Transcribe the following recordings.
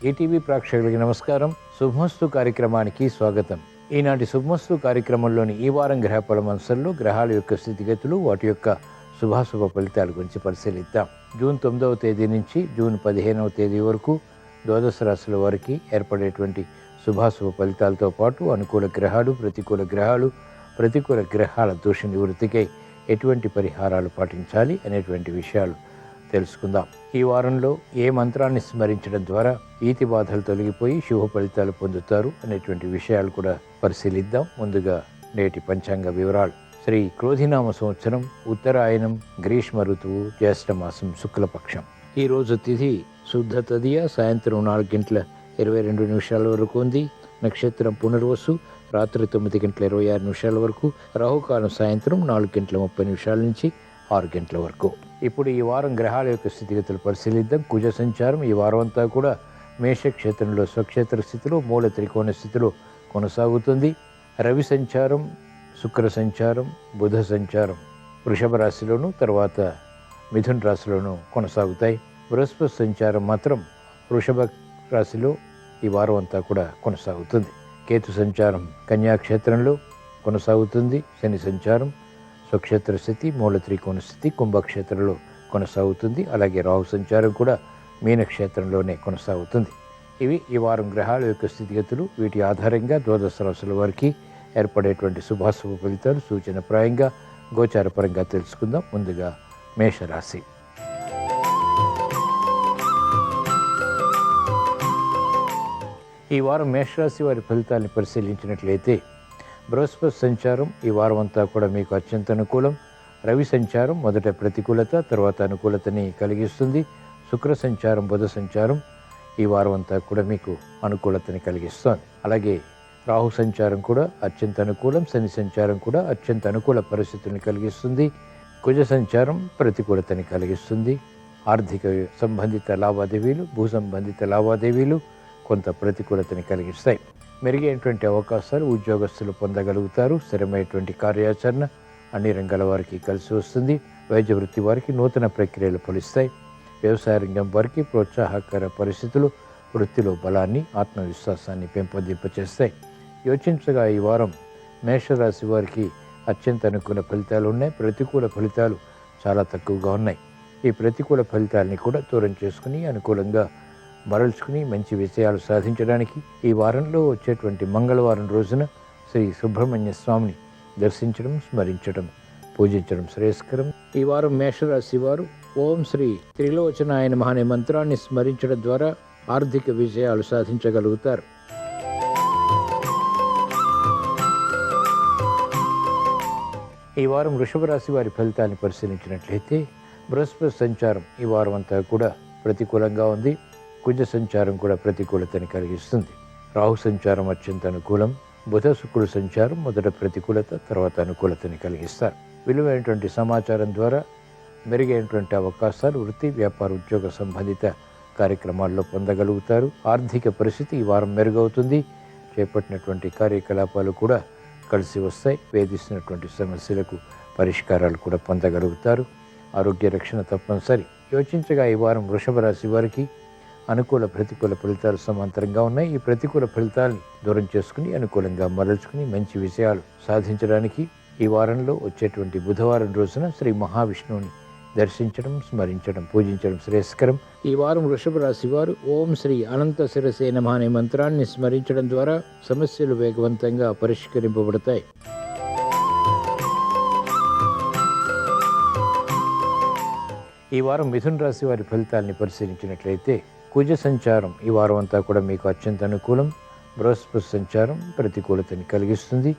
ETV ప్రేక్షకులకి నమస్కారం. శుభమస్తు కార్యక్రమానికి స్వాగతం. ఈనాటి శుభమస్తు కార్యక్రమంలోని ఈ వారం గ్రహ పరామర్శల్లో గ్రహాల యొక్క స్థితిగతులు, వాటి యొక్క శుభాశుభ ఫలితాల గురించి పరిశీలిద్దాం. జూన్ 9వ తేదీ నుంచి జూన్ 15వ తేదీ వరకు ద్వాదశ రాశుల వారికి ఏర్పడేటువంటి శుభాశుభ ఫలితాలతో పాటు అనుకూల గ్రహాలు, ప్రతికూల గ్రహాల దోష నివృత్తికై ఎటువంటి పరిహారాలు పాటించాలి అనేటువంటి విషయాలు తెలుసుకుందాం. ఈ వారంలో ఏ మంత్రాన్ని స్మరించడం ద్వారా ఈతి బాధలు తొలగిపోయి శుభ ఫలితాలు పొందుతారు అనేటువంటి విషయాలు కూడా పరిశీలిద్దాం. ముందుగా నేటి పంచాంగ వివరాలు. శ్రీ క్రోధినామ సంవత్సరం, ఉత్తరాయణం, గ్రీష్మ ఋతువు, జ్యేష్ఠమాసం, శుక్లపక్షం. ఈ రోజు తిథి శుద్ధ తదియ, సాయంత్రం 4:22 వరకు ఉంది. నక్షత్రం పునర్వసు, రాత్రి 9:26 వరకు. రాహుకాలం సాయంత్రం 4:30 నుంచి 6 వరకు. ఇప్పుడు ఈ వారం గ్రహాల యొక్క స్థితిగతులు పరిశీలిద్దాం. కుజ సంచారం ఈ వారం అంతా కూడా మేషక్షేత్రంలో స్వక్షేత్ర స్థితిలో, మూల త్రికోణ స్థితిలో కొనసాగుతుంది. రవి సంచారం, శుక్ర సంచారం, బుధ సంచారం వృషభ రాశిలోను, తర్వాత మిథున రాశిలోను కొనసాగుతాయి. బృహస్పతి సంచారం మాత్రం వృషభ రాశిలో ఈ వారం అంతా కూడా కొనసాగుతుంది. కేతు సంచారం కన్యాక్షేత్రంలో కొనసాగుతుంది. శని సంచారం స్వక్షేత్ర స్థితి, మూల త్రికోణ స్థితి కుంభక్షేత్రంలో కొనసాగుతుంది. అలాగే రాహు సంచారం కూడా మీనక్షేత్రంలోనే కొనసాగుతుంది. ఇవి ఈ వారం గ్రహాల యొక్క స్థితిగతులు. వీటి ఆధారంగా ద్వాదశ రాశుల వారికి ఏర్పడేటువంటి శుభాశుభ ఫలితాలు సూచనప్రాయంగా గోచారపరంగా తెలుసుకుందాం. ముందుగా మేషరాశి. ఈ వారం మేషరాశి వారి ఫలితాలను పరిశీలించినట్లయితే బృహస్పతి సంచారం ఈ వారం అంతా కూడా మీకు అత్యంత అనుకూలం. రవి సంచారం మొదట ప్రతికూలత, తర్వాత అనుకూలతని కలిగిస్తుంది. శుక్ర సంచారం, బుధ సంచారం ఈ వారం అంతా కూడా మీకు అనుకూలతని కలిగిస్తుంది. అలాగే రాహు సంచారం కూడా అత్యంత అనుకూలం. శని సంచారం కూడా అత్యంత అనుకూల పరిస్థితుల్ని కలిగిస్తుంది. కుజ సంచారం ప్రతికూలతని కలిగిస్తుంది. ఆర్థిక సంబంధిత లావాదేవీలు, భూ సంబంధిత లావాదేవీలు కొంత ప్రతికూలతని కలిగిస్తాయి. మెరుగైనటువంటి అవకాశాలు ఉద్యోగస్తులు పొందగలుగుతారు. స్థిరమైనటువంటి కార్యాచరణ అన్ని రంగాల వారికి కలిసి వస్తుంది. వైద్య వృత్తి వారికి నూతన ప్రక్రియలు ఫలిస్తాయి. వ్యవసాయ రంగం వారికి ప్రోత్సాహకర పరిస్థితులు వృత్తిలో బలాన్ని, ఆత్మవిశ్వాసాన్ని పెంపొందింపచేస్తాయి. యోచించగా ఈ వారం మేషరాశి వారికి అత్యంత అనుకూల ఫలితాలు ఉన్నాయి. ప్రతికూల ఫలితాలు చాలా తక్కువగా ఉన్నాయి. ఈ ప్రతికూల ఫలితాలని కూడా దూరం చేసుకుని అనుకూలంగా మరల్చుకుని మంచి విజయాలు సాధించడానికి ఈ వారంలో వచ్చేటువంటి మంగళవారం రోజున శ్రీ సుబ్రహ్మణ్య స్వామిని దర్శించడం, స్మరించడం, పూజించడం శ్రేయస్కరం. ఈ వారం మేషరాశి వారు ఓం శ్రీ త్రిలోచనాయ నమః అనే మంత్రాన్ని స్మరించడం ద్వారా ఆర్థిక విజయాలు సాధించగలుగుతారు. ఈ వారం వృషభ రాశి వారి ఫలితాన్ని పరిశీలించినట్లయితే బృహస్పతి సంచారం ఈ వారం అంతా కూడా ప్రతికూలంగా ఉంది. కుజ సంచారం కూడా ప్రతికూలతని కలిగిస్తుంది. రాహు సంచారం అత్యంత అనుకూలం. బుధ శుక్రుడు సంచారం మొదట ప్రతికూలత, తర్వాత అనుకూలతని కలిగిస్తారు. విలువైనటువంటి సమాచారం ద్వారా మెరుగైనటువంటి అవకాశాలు వృత్తి, వ్యాపార, ఉద్యోగ సంబంధిత కార్యక్రమాల్లో పొందగలుగుతారు. ఆర్థిక పరిస్థితి ఈ వారం మెరుగవుతుంది. చేపట్టినటువంటి కార్యకలాపాలు కూడా కలిసి వస్తాయి. వేధిస్తున్నటువంటి సమస్యలకు పరిష్కారాలు కూడా పొందగలుగుతారు. ఆరోగ్య రక్షణ తప్పనిసరి. యోచించగా ఈ వారం వృషభ రాశి వారికి అనుకూల, ప్రతికూల ఫలితాలు సమాంతరంగా ఉన్నాయి. ఈ ప్రతికూల ఫలితాలని దూరం చేసుకుని అనుకూలంగా మరల్చుకుని మంచి విషయాలు సాధించడానికి ఈ వారంలో వచ్చేటువంటి బుధవారం రోజున శ్రీ మహావిష్ణువుని దర్శించడం, స్మరించడం, పూజించడం శ్రేయస్కరం. ఈ వారం వృషభ రాశి వారు ఓం శ్రీ అనంత శిరసే నమః అనే మంత్రాన్ని స్మరించడం ద్వారా సమస్యలు వేగవంతంగా పరిష్కరింపబడతాయి. ఈ వారం మిథున రాశి వారి ఫలితాలని పరిశీలించినట్లయితే కుజ సంచారం ఈ వారం అంతా కూడా మీకు అత్యంత అనుకూలం. బృహస్పతి సంచారం ప్రతికూలతని కలిగిస్తుంది.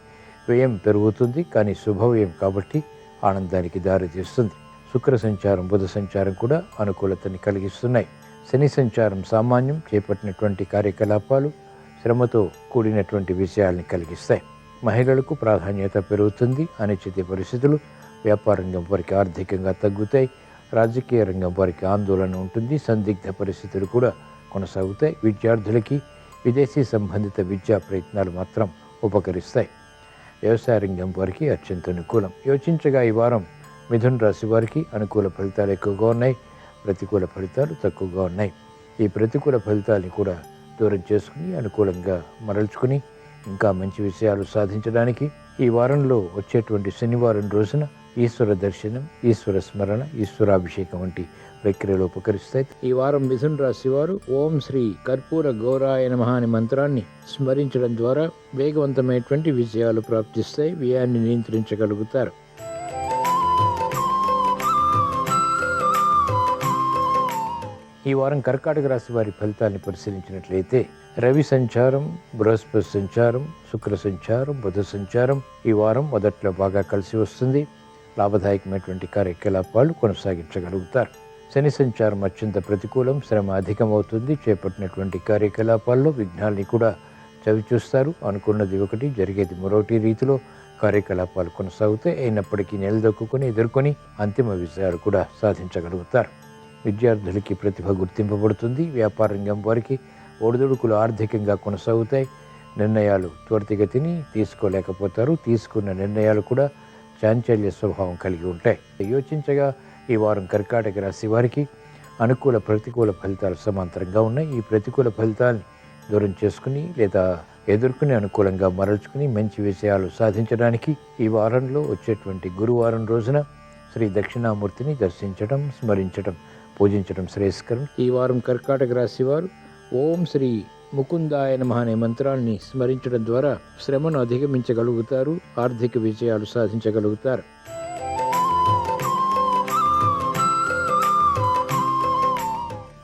వ్యయం పెరుగుతుంది, కానీ శుభవ్యయం కాబట్టి ఆనందానికి దారితీస్తుంది. శుక్ర సంచారం, బుధ సంచారం కూడా అనుకూలతని కలిగిస్తున్నాయి. శని సంచారం సామాన్యం. చేపట్టినటువంటి కార్యకలాపాలు శ్రమతో కూడినటువంటి విషయాల్ని కలిగిస్తాయి. మహిళలకు ప్రాధాన్యత పెరుగుతుంది. అనిశ్చిత పరిస్థితులు వ్యాపార రంగం వారికి ఆర్థికంగా తగ్గుతాయి. రాజకీయ రంగం వారికి ఆందోళన ఉంటుంది. సందిగ్ధ పరిస్థితులు కూడా కొనసాగుతాయి. విద్యార్థులకి విదేశీ సంబంధిత విద్యా ప్రయత్నాలు మాత్రం ఉపకరిస్తాయి. వ్యవసాయ రంగం వారికి అత్యంత అనుకూలం. యోచించగా ఈ వారం మిథున రాశి వారికి అనుకూల ఫలితాలు ఎక్కువగా ఉన్నాయి. ప్రతికూల ఫలితాలు తక్కువగా ఉన్నాయి. ఈ ప్రతికూల ఫలితాలని కూడా దూరం చేసుకుని అనుకూలంగా మరల్చుకుని ఇంకా మంచి విషయాలు సాధించడానికి ఈ వారంలో వచ్చేటువంటి శనివారం రోజున ఈశ్వర దర్శనం, ఈశ్వర స్మరణ, ఈశ్వరాభిషేకం వంటి ప్రక్రియలు ఉపకరిస్తాయి. ఈ వారం మిథున రాశి వారు ఓం శ్రీ కర్పూర గౌరాయ నమః అనే మంత్రాన్ని స్మరించడం ద్వారా వేగవంతమైనటువంటి విజయాలు ప్రాప్తిస్తాయి. వ్యయాన్ని నియంత్రించగలుగుతారు. ఈ వారం కర్కాటక రాశి వారి ఫలితాన్ని పరిశీలించినట్లయితే రవి సంచారం, బృహస్పతి సంచారం, శుక్ర సంచారం, బుధ సంచారం ఈ వారం మొదట్లో బాగా కలిసి వస్తుంది. లాభదాయకమైనటువంటి కార్యకలాపాలు కొనసాగించగలుగుతారు. శని సంచారం అత్యంత ప్రతికూలం, శ్రమ అధికమవుతుంది. చేపట్టినటువంటి కార్యకలాపాల్లో విఘ్నాల్ని కూడా చవిచూస్తారు. అనుకున్నది ఒకటి, జరిగేది మరొకటి రీతిలో కార్యకలాపాలు కొనసాగుతాయి. అయినప్పటికీ నిలదొక్కుని ఎదుర్కొని అంతిమ విజయాలు కూడా సాధించగలుగుతారు. విద్యార్థులకి ప్రతిభ గుర్తింపబడుతుంది. వ్యాపార రంగం వారికి ఒడిదుడుకులు ఆర్థికంగా కొనసాగుతాయి. నిర్ణయాలు త్వరితగతిని తీసుకోలేకపోతారు. తీసుకున్న నిర్ణయాలు కూడా చాంచల్య స్వభావం కలిగి ఉంటాయి. యోచించగా ఈ వారం కర్కాటక రాశి వారికి అనుకూల ప్రతికూల ఫలితాలు సమాంతరంగా ఉన్నాయి. ఈ ప్రతికూల ఫలితాన్ని దూరం చేసుకుని లేదా ఎదుర్కొని అనుకూలంగా మరల్చుకుని మంచి విషయాలు సాధించడానికి ఈ వారంలో వచ్చేటువంటి గురువారం రోజున శ్రీ దక్షిణామూర్తిని దర్శించడం, స్మరించడం, పూజించడం శ్రేయస్కరం. ఈ వారం కర్కాటక రాశి వారు ఓం శ్రీ ముకుందాయ నమః అనే మంత్రాన్ని స్మరించడం ద్వారా శ్రమను అధిగమించగలుగుతారు. ఆర్థిక విజయాలు సాధించగలుగుతారు.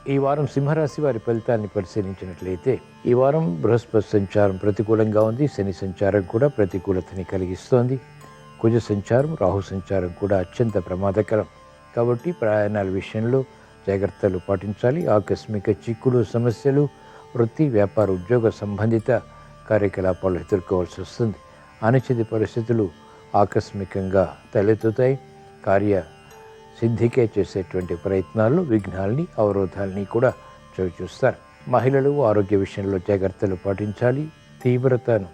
ఈ వారం సింహరాశి వారి ఫలితాన్ని పరిశీలించినట్లయితే ఈ వారం బృహస్పతి సంచారం ప్రతికూలంగా ఉంది. శని సంచారం కూడా ప్రతికూలతని కలిగిస్తోంది. కుజ సంచారం, రాహు సంచారం కూడా అత్యంత ప్రమాదకరం. కాబట్టి ప్రయాణాల విషయంలో జాగ్రత్తలు పాటించాలి. ఆకస్మిక చిక్కులు, సమస్యలు, వృత్తి, వ్యాపార, ఉద్యోగ సంబంధిత కార్యకలాపాలు ఎదుర్కోవాల్సి వస్తుంది. అనిశ్చిత పరిస్థితులు ఆకస్మికంగా తలెత్తుతాయి. కార్య సిద్ధికే చేసేటువంటి ప్రయత్నాల్లో విఘ్నాల్ని, అవరోధాలని కూడా చవిచూస్తారు. మహిళలు ఆరోగ్య విషయంలో జాగ్రత్తలు పాటించాలి. తీవ్రతను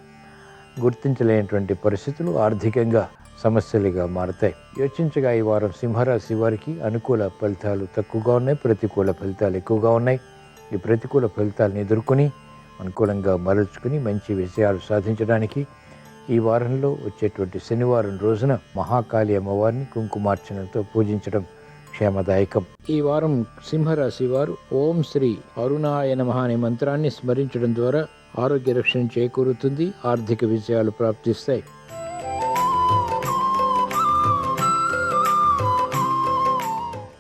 గుర్తించలేనటువంటి పరిస్థితులు ఆర్థికంగా సమస్యలుగా మారతాయి. యోచించగా ఈ వారం సింహరాశి వారికి అనుకూల ఫలితాలు తక్కువగా ఉన్నాయి, ప్రతికూల ఫలితాలు ఎక్కువగా ఉన్నాయి. ఈ ప్రతికూల ఫలితాలను ఎదుర్కొని అనుకూలంగా మరల్చుకుని మంచి విజయాలు సాధించడానికి ఈ వారంలో వచ్చేటువంటి శనివారం రోజున మహాకాళి అమ్మవారిని కుంకుమార్చనతో పూజించడం క్షేమదాయకం. ఈ వారం సింహరాశి వారు ఓం శ్రీ అరుణాయ నమః అనే మంత్రాన్ని స్మరించడం ద్వారా ఆరోగ్య రక్షణ చేకూరుతుంది. ఆర్థిక విజయాలు ప్రాప్తిస్తాయి.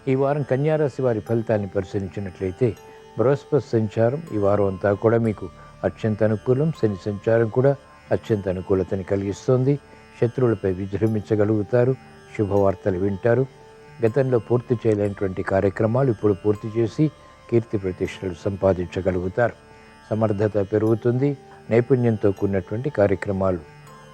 ఈ వారం కన్యారాశి వారి ఫలితాన్ని పరిశీలించినట్లయితే బృహస్పతి సంచారం ఈ వారం అంతా కూడా మీకు అత్యంత అనుకూలం. శని సంచారం కూడా అత్యంత అనుకూలతని కలిగిస్తోంది. శత్రువులపై విజృంభించగలుగుతారు. శుభవార్తలు వింటారు. గతంలో పూర్తి చేయలేనటువంటి కార్యక్రమాలు ఇప్పుడు పూర్తి చేసి కీర్తి ప్రతిష్టలు సంపాదించగలుగుతారు. సమర్థత పెరుగుతుంది. నైపుణ్యంతో కూడినటువంటి కార్యక్రమాలు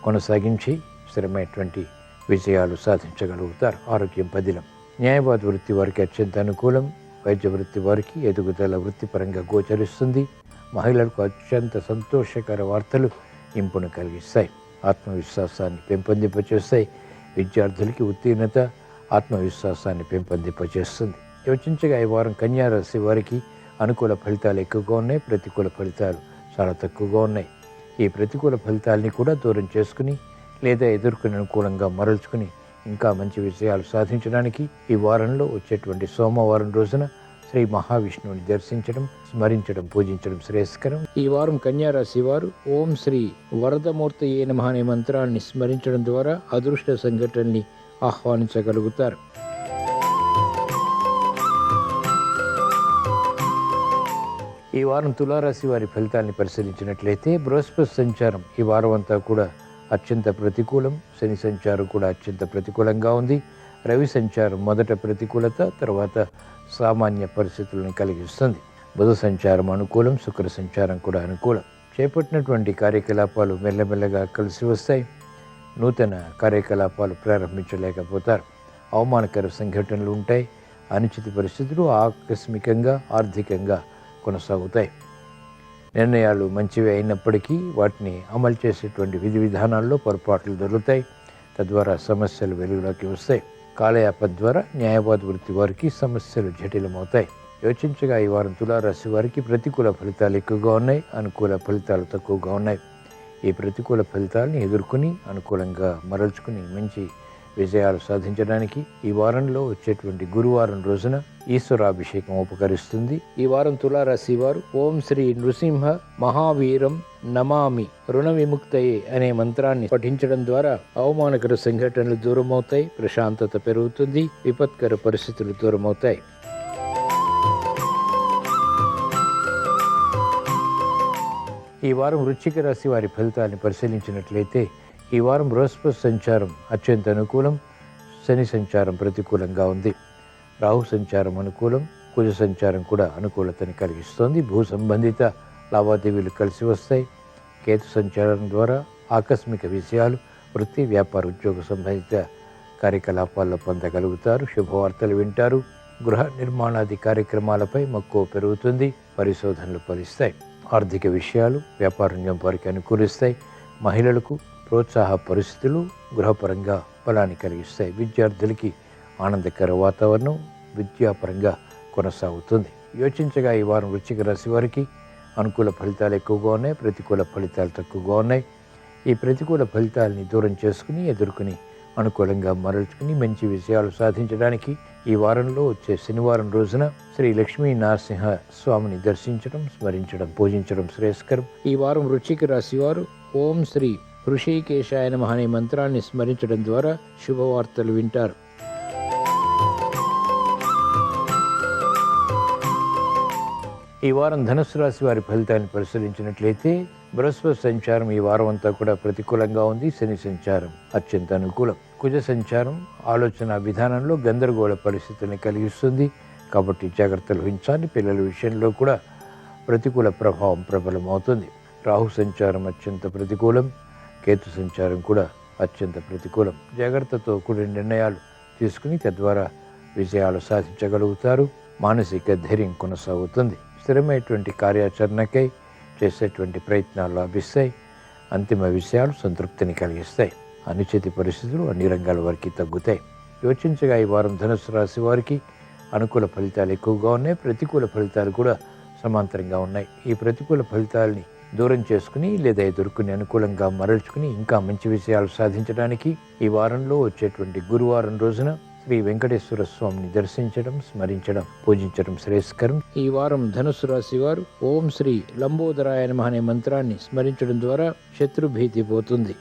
కొనసాగించి స్థిరమైనటువంటి విజయాలు సాధించగలుగుతారు. ఆరోగ్యం పదిలం. న్యాయవాద వృత్తి వారికి అత్యంత అనుకూలం. వైద్య వృత్తి వారికి ఎదుగుదల వృత్తిపరంగా గోచరిస్తుంది. మహిళలకు అత్యంత సంతోషకర వార్తలు ఇంపును కలిగిస్తాయి. ఆత్మవిశ్వాసాన్ని పెంపొందింపచేస్తాయి. విద్యార్థులకి ఉత్తీర్ణత ఆత్మవిశ్వాసాన్ని పెంపొందింపచేస్తుంది. యోచించగా ఈ వారం కన్యారాశి వారికి అనుకూల ఫలితాలు ఎక్కువగా ఉన్నాయి, ప్రతికూల ఫలితాలు చాలా తక్కువగా ఉన్నాయి. ఈ ప్రతికూల ఫలితాలని కూడా దూరం చేసుకుని లేదా ఎదుర్కొని అనుకూలంగా మరల్చుకుని ఇంకా మంచి విజయాలు సాధించడానికి ఈ వారంలో వచ్చేటువంటి సోమవారం రోజున శ్రీ మహావిష్ణువుని దర్శించడం, స్మరించడం, పూజించడం శ్రేయస్కరం. ఈ వారం కన్యారాశి వారు ఓం శ్రీ వరదమూర్తయే నమః అనే మంత్రాన్ని స్మరించడం ద్వారా అదృష్ట సంఘటనల్ని ఆహ్వానించగలుగుతారు. ఈ వారం తులారాశి వారి ఫలితాన్ని పరిశీలించినట్లయితే బృహస్పతి సంచారం ఈ వారం అంతా కూడా అత్యంత ప్రతికూలం. శని సంచారం కూడా అత్యంత ప్రతికూలంగా ఉంది. రవి సంచారం మొదట ప్రతికూలత, తర్వాత సామాన్య పరిస్థితులను కలిగిస్తుంది. బుధ సంచారం అనుకూలం, శుక్ర సంచారం కూడా అనుకూలం. చేపట్టినటువంటి కార్యకలాపాలు మెల్లమెల్లగా కలిసి వస్తాయి. నూతన కార్యకలాపాలు ప్రారంభించలేకపోతారు. అవమానకర సంఘటనలు ఉంటాయి. అనిశ్చిత పరిస్థితులు ఆకస్మికంగా ఆర్థికంగా కొనసాగుతాయి. నిర్ణయాలు మంచివి అయినప్పటికీ వాటిని అమలు చేసేటువంటి విధి విధానాల్లో పొరపాట్లు దొరుకుతాయి. తద్వారా సమస్యలు వెలుగులోకి వస్తాయి. కాలయాపన ద్వారా న్యాయవాద వృత్తి వారికి సమస్యలు జటిలమవుతాయి. యోచించగా ఈ వారం తులారాశి వారికి ప్రతికూల ఫలితాలు ఎక్కువగా ఉన్నాయి, అనుకూల ఫలితాలు తక్కువగా ఉన్నాయి. ఈ ప్రతికూల ఫలితాలని ఎదుర్కొని అనుకూలంగా మరల్చుకుని మంచి విజయాలు సాధించడానికి ఈ వారంలో వచ్చేటువంటి గురువారం రోజున ఈశ్వరాభిషేకం ఉపకరిస్తుంది. ఈ వారం తులారాశి వారు ఓం శ్రీ నృసింహ మహావీరం నమామి రుణ విముక్తయే అనే మంత్రాన్ని పఠించడం ద్వారా అవమానకర సంఘటనలు దూరమవుతాయి, ప్రశాంతత పెరుగుతుంది, విపత్కర పరిస్థితులు దూరమవుతాయి. ఈ వారం వృశ్చిక రాశి వారి ఫలితాన్ని పరిశీలించినట్లయితే ఈ వారం బృహస్పతి సంచారం అత్యంత అనుకూలం, శని సంచారం ప్రతికూలంగా ఉంది. రాహు సంచారం అనుకూలం, కుజ సంచారం కూడా అనుకూలతని కలిగిస్తోంది. భూ సంబంధిత లావాదేవీలు కలిసి వస్తాయి. కేతు సంచారం ద్వారా ఆకస్మిక విషయాలు, వృత్తి వ్యాపార ఉద్యోగ సంబంధిత కార్యకలాపాల్లో పొందగలుగుతారు. శుభవార్తలు వింటారు. గృహ నిర్మాణాది కార్యక్రమాలపై మక్కువ పెరుగుతుంది. పరిశోధనలు ఫలిస్తాయి. ఆర్థిక విషయాలు వ్యాపారంగం వారికి అనుకూలిస్తాయి. మహిళలకు ప్రోత్సాహ పరిస్థితులు గృహపరంగా బలాన్ని కలిగిస్తాయి. విద్యార్థులకి ఆనందకర వాతావరణం విద్యాపరంగా కొనసాగుతుంది. యోచించగా ఈ వారం వృశ్చిక రాశి వారికి అనుకూల ఫలితాలు ఎక్కువగా ఉన్నాయి, ప్రతికూల ఫలితాలు తక్కువగా ఉన్నాయి. ఈ ప్రతికూల ఫలితాలని దూరం చేసుకుని ఎదుర్కొని అనుకూలంగా మరల్చుకుని మంచి విజయాలు సాధించడానికి ఈ వారంలో వచ్చే శనివారం రోజున శ్రీ లక్ష్మీ నరసింహ స్వామిని దర్శించడం, స్మరించడం, పూజించడం శ్రేయస్కరం. ఈ వారం వృశ్చిక రాశి వారు ఓం శ్రీ ఋషికేశాయ నమః అనే మంత్రాన్ని స్మరించడం ద్వారా శుభవార్తలు వింటారు. ఈ వారం ధనుస్సు రాశి వారి ఫలితాన్ని పరిశీలించినట్లయితే బృహస్పతి సంచారం ఈ వారం అంతా కూడా ప్రతికూలంగా ఉంది. శని సంచారం అత్యంత అనుకూలం. కుజ సంచారం ఆలోచన విధానంలో గందరగోళ పరిస్థితుల్ని కలిగిస్తుంది. కాబట్టి జాగ్రత్తలు వహించాలి. పిల్లల విషయంలో కూడా ప్రతికూల ప్రభావం ప్రబలం అవుతుంది. రాహు సంచారం అత్యంత ప్రతికూలం. కేతు సంచారం కూడా అత్యంత ప్రతికూలం. జాగ్రత్తతో కూడిన నిర్ణయాలు తీసుకుని తద్వారా విజయాలు సాధించగలుగుతారు. మానసిక ధైర్యం కొనసాగుతుంది. స్థిరమైనటువంటి కార్యాచరణకై చేసేటువంటి ప్రయత్నాలు లాభిస్తాయి. అంతిమ విషయాలు సంతృప్తిని కలిగిస్తాయి. అనిశ్చిత పరిస్థితులు అన్ని రంగాల వారికి తగ్గుతాయి. యోచించగా ఈ వారం ధనుస్సు రాశి వారికి అనుకూల ఫలితాలు ఎక్కువగా ఉన్నాయి, ప్రతికూల ఫలితాలు కూడా సమాంతరంగా ఉన్నాయి. ఈ ప్రతికూల ఫలితాలని దూరం చేసుకుని లేదా ఎదుర్కొని అనుకూలంగా మరల్చుకుని ఇంకా మంచి విషయాలు సాధించడానికి ఈ వారంలో వచ్చేటువంటి గురువారం రోజున శ్రీ వెంకటేశ్వర స్వామిని దర్శించడం, స్మరించడం, పూజించడం శ్రేయస్కరం. ఈ వారం ధనుస్సు రాశి వారు ఓం శ్రీ లంబోదరాయ నమః అనే మంత్రాన్ని స్మరించడం ద్వారా శత్రుభీతి పోతుంది.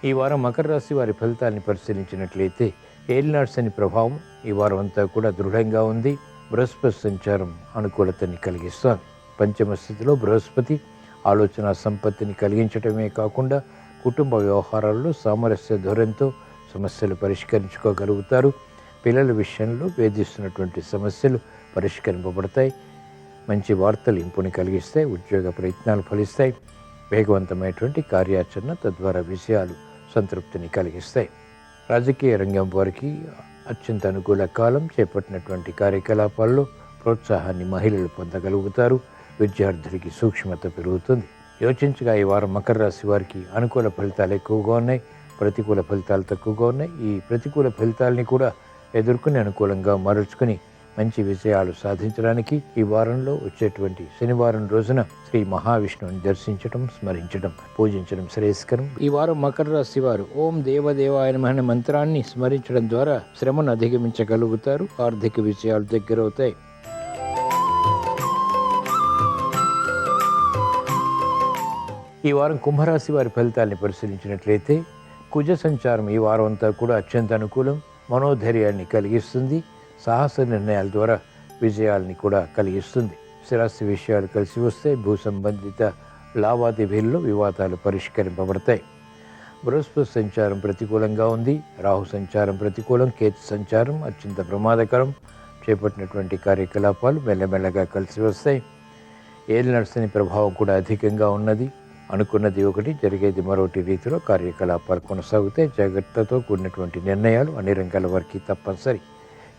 ఈ వారం మకర రాశి వారి ఫలితాన్ని పరిశీలించినట్లయితే ఏలినాటి శని ప్రభావం ఈ వారం అంతా కూడా దృఢంగా ఉంది. బృహస్పతి సంచారం అనుకూలతని కలిగిస్తోంది. పంచమ స్థితిలో బృహస్పతి ఆలోచన సంపత్తిని కలిగించడమే కాకుండా కుటుంబ వ్యవహారాల్లో సామరస్య ధోరణితో సమస్యలు పరిష్కరించుకోగలుగుతారు. పిల్లల విషయంలో వేధిస్తున్నటువంటి సమస్యలు పరిష్కరింపబడతాయి. మంచి వార్తలు ఇంపుని కలిగిస్తాయి. ఉద్యోగ ప్రయత్నాలు ఫలిస్తాయి. వేగవంతమైనటువంటి కార్యాచరణ తద్వారా విషయాలు సంతృప్తిని కలిగిస్తాయి. రాజకీయ రంగం వారికి అత్యంత అనుకూల కాలం. చేపట్టినటువంటి కార్యకలాపాల్లో ప్రోత్సాహాన్ని మహిళలు పొందగలుగుతారు. విద్యార్థులకి సూక్ష్మత పెరుగుతుంది. యోచించగా ఈ వారం మకర రాశి వారికి అనుకూల ఫలితాలు ఎక్కువగా ఉన్నాయి, ప్రతికూల ఫలితాలు తక్కువగా ఉన్నాయి. ఈ ప్రతికూల ఫలితాలని కూడా ఎదుర్కొని అనుకూలంగా మరల్చుకుని మంచి విజయాలు సాధించడానికి ఈ వారంలో వచ్చేటువంటి శనివారం రోజున శ్రీ మహావిష్ణువుని దర్శించడం, స్మరించడం, పూజించడం శ్రేయస్కరం. ఈ వారం మకర రాశి వారు ఓం దేవదేవాయ నమః అనే మంత్రాన్ని స్మరించడం ద్వారా శ్రమను అధిగమించగలుగుతారు. ఆర్థిక విజయాలు దగ్గరవుతాయి. ఈ వారం కుంభరాశి వారి ఫలితాన్ని పరిశీలించినట్లయితే కుజ సంచారం ఈ వారం అంతా కూడా అత్యంత అనుకూలం. మనోధైర్యాన్ని కలిగిస్తుంది. సాహస నిర్ణయాల ద్వారా విజయాల్ని కూడా కలిగిస్తుంది. స్థిరాస్తి విషయాలు కలిసి వస్తే భూ సంబంధిత లావాదేవీల్లో వివాదాలు పరిష్కరింపబడతాయి. బృహస్పతి సంచారం ప్రతికూలంగా ఉంది. రాహు సంచారం ప్రతికూలం. కేతు సంచారం అత్యంత ప్రమాదకరం. చేపట్టినటువంటి కార్యకలాపాలు మెల్లమెల్లగా కలిసి వస్తాయి. ఏలినాటి శని ప్రభావం కూడా అధికంగా ఉన్నది. అనుకున్నది ఒకటి, జరిగేది మరొకటి రీతిలో కార్యకలాపాలు కొనసాగుతాయి. జాగ్రత్తతో కూడినటువంటి నిర్ణయాలు అన్ని రంగాల వారికి తప్పనిసరి.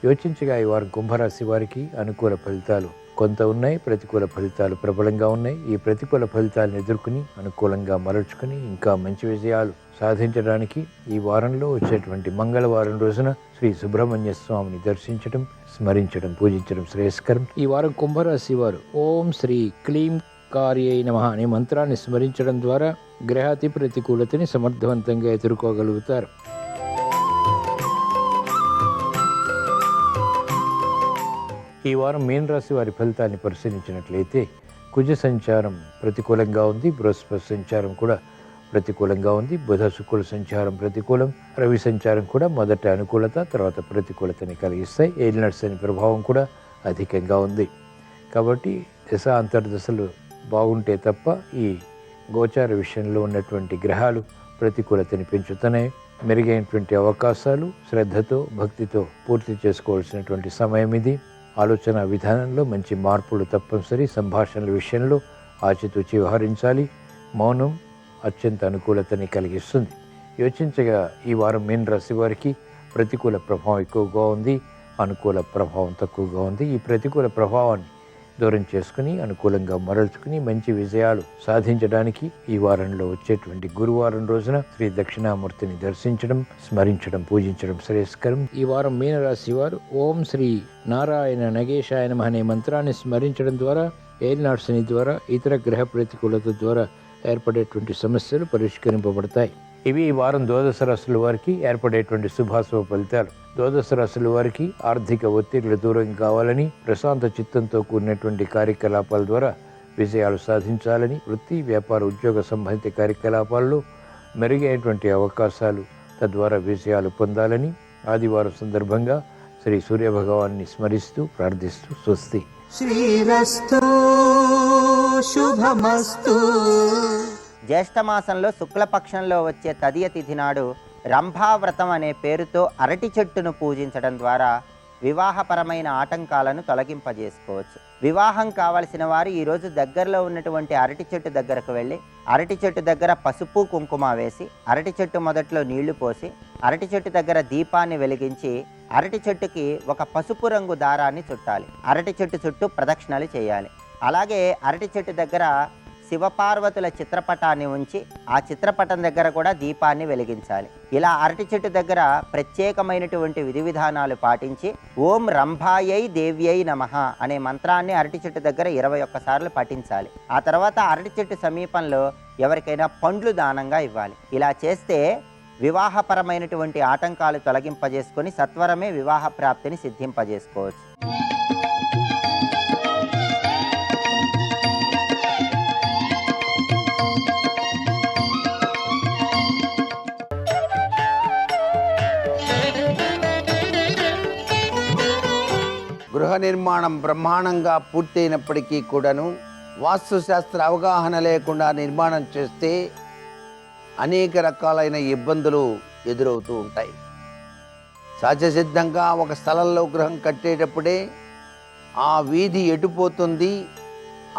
యోచించగా ఈ వారం కుంభరాశి వారికి అనుకూల ఫలితాలు కొంత ఉన్నాయి, ప్రతికూల ఫలితాలు ప్రబలంగా ఉన్నాయి. ఈ ప్రతికూల ఫలితాలను ఎదుర్కొని అనుకూలంగా మరల్చుకుని ఇంకా మంచి విజయాలు సాధించడానికి ఈ వారంలో వచ్చేటువంటి మంగళవారం రోజున శ్రీ సుబ్రహ్మణ్య స్వామిని దర్శించడం, స్మరించడం, పూజించడం శ్రేయస్కరం. ఈ వారం కుంభరాశి వారు ఓం శ్రీ క్లీం కార్యై నమః అనే మంత్రాన్ని స్మరించడం ద్వారా గ్రహాతి ప్రతికూలతని సమర్థవంతంగా ఎదుర్కోగలుగుతారు. ఈ వారం మీన రాశి వారి ఫలితాన్ని పరిశీలించినట్లయితే కుజ సంచారం ప్రతికూలంగా ఉంది, బృహస్పతి సంచారం కూడా ప్రతికూలంగా ఉంది, బుధ శుక్రుల సంచారం ప్రతికూలం, రవి సంచారం కూడా మొదట అనుకూలత తర్వాత ప్రతికూలతని కలిగిస్తాయి. ఏలినాటి శని ప్రభావం కూడా అధికంగా ఉంది. కాబట్టి దశ అంతర్దశలు బాగుంటే తప్ప ఈ గోచార విషయంలో ఉన్నటువంటి గ్రహాలు ప్రతికూలతని పెంచుతున్నాయి. మెరుగైనటువంటి అవకాశాలు శ్రద్ధతో భక్తితో పూర్తి చేసుకోవాల్సినటువంటి సమయం ఇది. ఆలోచన విధానంలో మంచి మార్పులు తప్పనిసరి. సంభాషణల విషయంలో ఆచితూచి వ్యవహరించాలి. మౌనం అత్యంత అనుకూలతని కలిగిస్తుంది. యోచించగా ఈ వారం మీన రాశి వారికి ప్రతికూల ప్రభావం ఎక్కువగా ఉంది, అనుకూల ప్రభావం తక్కువగా ఉంది. ఈ ప్రతికూల ప్రభావాన్ని దూరం చేసుకుని అనుకూలంగా మరల్చుకుని మంచి విజయాలు సాధించడానికి ఈ వారంలో వచ్చేటువంటి గురువారం రోజున శ్రీ దక్షిణామూర్తిని దర్శించడం, స్మరించడం, పూజించడం శ్రేయస్కరం. ఈ వారం మీనరాశి వారు ఓం శ్రీ నారాయణ నగేశాయ నమః అనే మంత్రాన్ని స్మరించడం ద్వారా ఏలినాటి శని ద్వారా ఇతర గ్రహ ప్రతికూలత ద్వారా ఏర్పడేటువంటి సమస్యలు పరిష్కరింపబడతాయి. ఇవి ఈ వారం ద్వాదశ రాశుల వారికి ఏర్పడేటువంటి శుభాశుభ ఫలితాలు. ద్వాదశ రాశుల వారికి ఆర్థిక ఒత్తిళ్లు దూరం కావాలని, ప్రశాంత చిత్తంతో కూడినటువంటి కార్యకలాపాల ద్వారా విజయాలు సాధించాలని, వృత్తి వ్యాపార ఉద్యోగ సంబంధిత కార్యకలాపాల్లో మెరుగైనటువంటి అవకాశాలు తద్వారా విజయాలు పొందాలని ఆదివారం సందర్భంగా శ్రీ సూర్యభగవాన్ని స్మరిస్తూ ప్రార్థిస్తూ స్వస్తి. శ్రీరస్తు శుభమస్తు. జ్యేష్ఠమాసంలో శుక్లపక్షంలో వచ్చే తదియ తిథి నాడు రంభావ్రతం అనే పేరుతో అరటి చెట్టును పూజించడం ద్వారా వివాహపరమైన ఆటంకాలను తొలగింపజేసుకోవచ్చు. వివాహం కావలసిన వారు ఈరోజు దగ్గరలో ఉన్నటువంటి అరటి చెట్టు దగ్గరకు వెళ్ళి అరటి చెట్టు దగ్గర పసుపు కుంకుమ వేసి అరటి చెట్టు మొదట్లో నీళ్లు పోసి అరటి చెట్టు దగ్గర దీపాన్ని వెలిగించి అరటి చెట్టుకి ఒక పసుపు రంగు దారాన్ని చుట్టాలి. అరటి చెట్టు చుట్టూ ప్రదక్షిణలు చేయాలి. అలాగే అరటి చెట్టు దగ్గర శివపార్వతుల చిత్రపటాన్ని ఉంచి ఆ చిత్రపటం దగ్గర కూడా దీపాన్ని వెలిగించాలి. ఇలా అరటి చెట్టు దగ్గర ప్రత్యేకమైనటువంటి విధి విధానాలు పాటించి ఓం రంభాయై దేవ్యై నమః అనే మంత్రాన్ని అరటి చెట్టు దగ్గర 21 సార్లు పఠించాలి. ఆ తర్వాత అరటి చెట్టు సమీపంలో ఎవరికైనా పండ్లు దానంగా ఇవ్వాలి. ఇలా చేస్తే వివాహపరమైనటువంటి ఆటంకాలు తొలగింపజేసుకొని సత్వరమే వివాహ ప్రాప్తిని సిద్ధింపజేసుకోవచ్చు. గృహ నిర్మాణం బ్రహ్మాండంగా పూర్తయినప్పటికీ కూడాను వాస్తుశాస్త్ర అవగాహన లేకుండా నిర్మాణం చేస్తే అనేక రకాలైన ఇబ్బందులు ఎదురవుతూ ఉంటాయి. సహజసిద్ధంగా ఒక స్థలంలో గృహం కట్టేటప్పుడే ఆ వీధి ఎటుపోతుంది,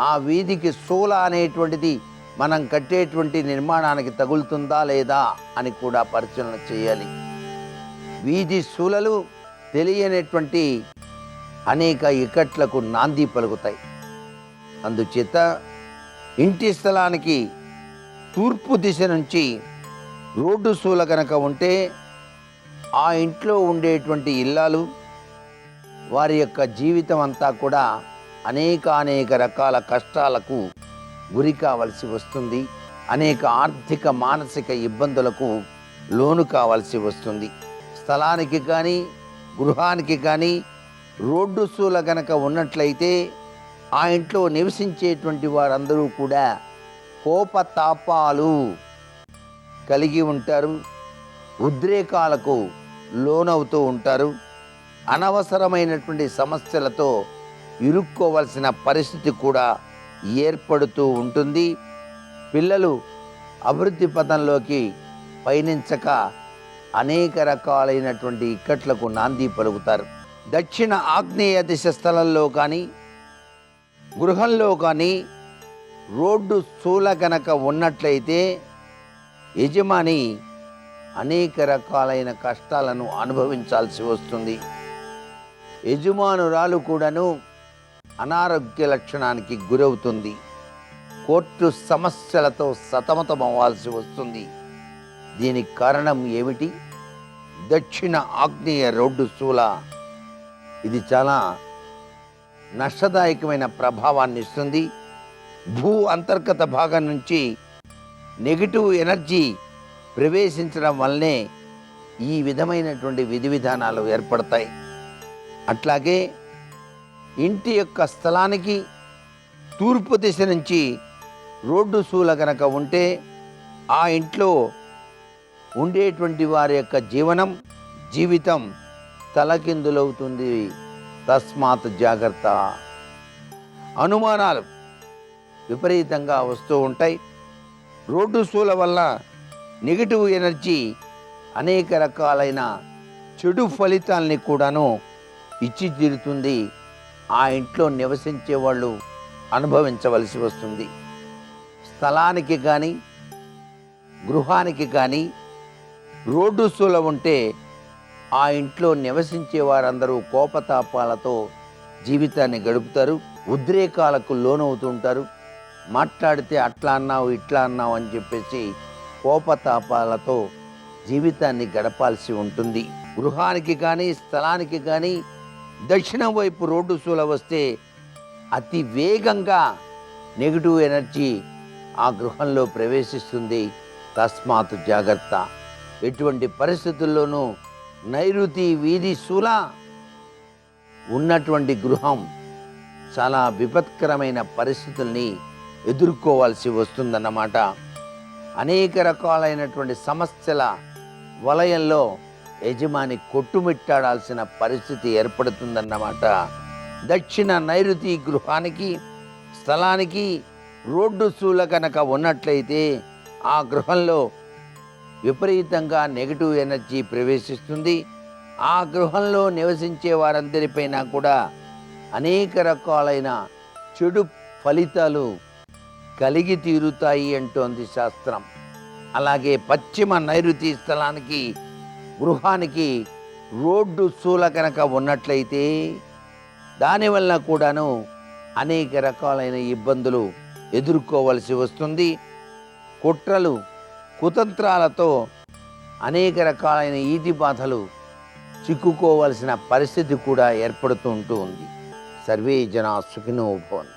ఆ వీధికి శూల అనేటువంటిది మనం కట్టేటువంటి నిర్మాణానికి తగులుతుందా లేదా అని కూడా పరిశీలన చేయాలి. వీధి శూలలు తెలియనటువంటి అనేక ఇక్కట్లకు నాంది పలుకుతాయి. అందుచేత ఇంటి స్థలానికి తూర్పు దిశ నుంచి రోడ్డు శూల కనుక ఉంటే ఆ ఇంట్లో ఉండేటువంటి ఇల్లాలు వారి యొక్క జీవితం అంతా కూడా అనేక రకాల కష్టాలకు గురి కావలసి వస్తుంది. అనేక ఆర్థిక మానసిక ఇబ్బందులకు లోను కావాల్సి వస్తుంది. స్థలానికి కానీ గృహానికి కానీ రోడ్డు శూల గనక ఉన్నట్లయితే ఆ ఇంట్లో నివసించేటువంటి వారందరూ కూడా కోపతాపాలు కలిగి ఉంటారు, ఉద్రేకాలకు లోనవుతూ ఉంటారు, అనవసరమైనటువంటి సమస్యలతో ఇరుక్కోవలసిన పరిస్థితి కూడా ఏర్పడుతూ ఉంటుంది. పిల్లలు అభివృద్ధి పథంలోకి పయనించక అనేక రకాలైనటువంటి ఇక్కట్లకు నాంది పలుకుతారు. దక్షిణ ఆగ్నేయ దిశ స్థలంలో కానీ గృహంలో కానీ రోడ్డు శూల గనక ఉన్నట్లయితే యజమాని అనేక రకాలైన కష్టాలను అనుభవించాల్సి వస్తుంది. యజమానురాలు కూడాను అనారోగ్య లక్షణానికి గురవుతుంది. కోర్టు సమస్యలతో సతమతం అవ్వాల్సి వస్తుంది. దీనికి కారణం ఏమిటి? దక్షిణ ఆగ్నేయ రోడ్డు శూల. ఇది చాలా నష్టదాయకమైన ప్రభావాన్ని ఇస్తుంది. భూ అంతర్గత భాగం నుంచి నెగిటివ్ ఎనర్జీ ప్రవేశించడం వల్లనే ఈ విధమైనటువంటి విధి విధానాలు ఏర్పడతాయి. అట్లాగే ఇంటి యొక్క స్థలానికి తూర్పు దిశ నుంచి రోడ్డు శూల కనుక ఉంటే ఆ ఇంట్లో ఉండేటువంటి వారి యొక్క జీవితం తలకిందులవుతుంది. తస్మాత్ జాగ్రత్త. అనుమానాలు విపరీతంగా వస్తూ ఉంటాయి. రోడ్డు శూల వల్ల నెగిటివ్ ఎనర్జీ అనేక రకాలైన చెడు ఫలితాల్ని కూడాను ఇచ్చి తీరుతుంది. ఆ ఇంట్లో నివసించే వాళ్ళు అనుభవించవలసి వస్తుంది. స్థలానికి కానీ గృహానికి కానీ రోడ్డు శూల ఉంటే ఆ ఇంట్లో నివసించే వారందరూ కోపతాపాలతో జీవితాన్ని గడుపుతారు. ఉద్రేకాలకు లోనవుతుంటారు. మాట్లాడితే అట్లా అన్నావు ఇట్లా అన్నావు అని చెప్పేసి కోపతాపాలతో జీవితాన్ని గడపాల్సి ఉంటుంది. గృహానికి కానీ స్థలానికి కానీ దక్షిణం వైపు రోడ్డు శూల వస్తే అతి వేగంగా నెగిటివ్ ఎనర్జీ ఆ గృహంలో ప్రవేశిస్తుంది. తస్మాత్ జాగ్రత్త. ఎటువంటి పరిస్థితుల్లోనూ నైరుతి వీధి శూల ఉన్నటువంటి గృహం చాలా విపత్కరమైన పరిస్థితుల్ని ఎదుర్కోవాల్సి వస్తుందన్నమాట. అనేక రకాలైనటువంటి సమస్యల వలయంలో యజమాని కొట్టుమిట్టాడాల్సిన పరిస్థితి ఏర్పడుతుందన్నమాట. దక్షిణ నైరుతి గృహానికి స్థలానికి రోడ్డు శూల కనుక ఉన్నట్లయితే ఆ గృహంలో విపరీతంగా నెగిటివ్ ఎనర్జీ ప్రవేశిస్తుంది. ఆ గృహంలో నివసించే వారందరిపైన కూడా అనేక రకాలైన చెడు ఫలితాలు కలిగి తీరుతాయి అంటోంది శాస్త్రం. అలాగే పశ్చిమ నైరుతి స్థలానికి గృహానికి రోడ్డు శూల కనుక ఉన్నట్లయితే దానివల్ల కూడాను అనేక రకాలైన ఇబ్బందులు ఎదుర్కోవలసి వస్తుంది. కుట్రలు కుతంత్రాలతో అనేక రకాలైన ఈతి బాధలు చిక్కుకోవలసిన పరిస్థితి కూడా ఏర్పడుతూ ఉంటుంది. సర్వే జనా సుఖినో భవంతు.